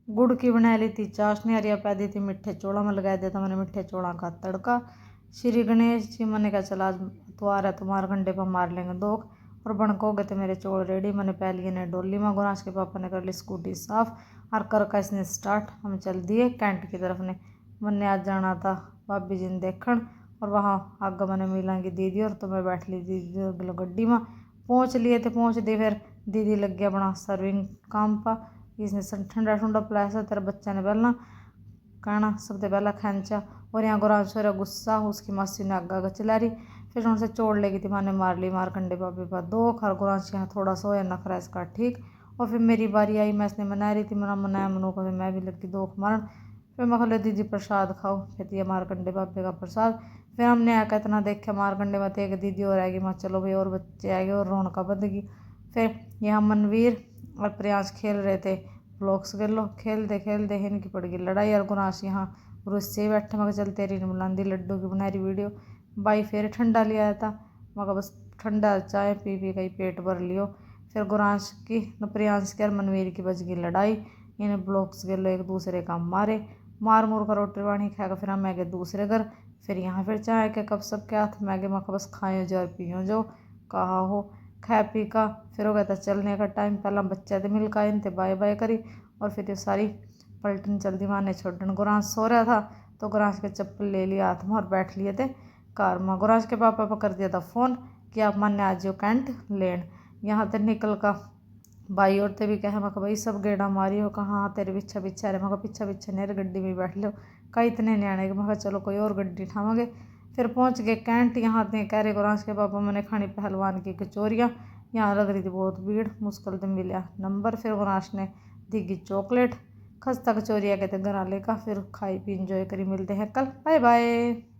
गुड़ की बना ली थी चाशनी, हरिया पै दी थी मीठे चौड़ा में लगा दिया था मैंने मीठे चौड़ा का तड़का। श्री गणेश जी मैंने कहा चला आज त्योहार है तो मारकंडे पर मार लेंगे दोख। और बनको गए थे मेरे चौल रेडी, मैंने पै लिए ने डोली में। गुरांश के पापा ने कर ली स्कूटी साफ और कर का इसने स्टार्ट। हम चल दिए कैंट की तरफ ने। मैंने आज जाना था भाभी जी ने देखण, और वहाँ आगे मैंने मिलांगी दीदी, और तो मैं बैठ ली दीदी गड्डी में। पहुँच लिए थे, पहुँच दी फिर दीदी लग गया बना सर्विंग काम पा। इसने ठंडा ठंडा पिलाया था तेरा बच्चा ने पहला कहना सबसे पहला खैंचा। और यहाँ गुरांश हो रहा गुस्सा, उसकी मासी ने आगा आगा चला रही। फिर उनसे चोड़ लेगी थी मैंने मार ली मारकंडे पापे पर दो खर। गुरांश यहाँ थोड़ा सा होया नखरा इसका ठीक। और फिर मेरी बारी आई, मैं इसने मना रही थी, मना मनाया मनो को, मैं भी लगी दो मारन। फिर मैं खोले दीदी प्रसाद खाओ, फिर ये मारकंडे पापे का प्रसाद। फिर हमने आकर इतना देखे मारकंडे में एक दीदी और आएगी, मैं चलो भाई और बच्चे आएंगे और रौनका बदगी। फिर यहाँ मनवीर और प्रियांश खेल रहे थे ब्लॉक्स गेलो। खेलते खेलते इनकी पड़ गई लड़ाई, और गुनाश यहाँ रुस्से बैठे। मगर चल तेरी बुलांदी लड्डू की बना रही वीडियो। भाई फिर ठंडा ले आया था, मगर बस ठंडा चाय पी पी गई पेट भर लियो। फिर गुरांश की प्रियांश की और मनवीर की बज गई लड़ाई। इन्हें ब्लॉक्स गेलो एक दूसरे का मारे, मार मुर कर रोटी पानी खाएगा। फिर हम गए दूसरे घर। फिर यहाँ फिर चाय के कप सबके हाथ में गए, मखा बस खाए जो और पियो जो कहा हो खा पी का। फिर हो गया था चलने का टाइम, पहला बच्चे थे मिल का थे बाय बाय करी। और फिर ये सारी पलटन चल दी माने छोड़न। गुरांश सो रहा था तो गुरांश के चप्पल ले लिया हाथ में और बैठ लिए थे कार में। गुरांश के पापा पर कर दिया था फ़ोन कि आप मान्य आज जो कैंट लेन। यहाँ तक निकल का भाई और ते भी कहे मैं भाई सब गेड़ा मारी हो, कहाँ तेरे पीछा पीछा रहे। मैं पीछा पीछे नेर गड्डी में बैठ लो कई इतने न्याणे मैं चलो कोई और गड्डी उठावांगे। फिर पहुँच गए कैंट। यहाँ ते कह रहे गुरांश के पापा मैंने खानी पहलवान की कचौरियाँ। यहाँ लग रही थी बहुत भीड़, मुश्किल से मिला नंबर। फिर गुरांश ने दी चॉकलेट खस्ता कचौरिया कहते घर आले का। फिर खाई पी इंजॉय करी, मिलते हैं कल, बाय बाय।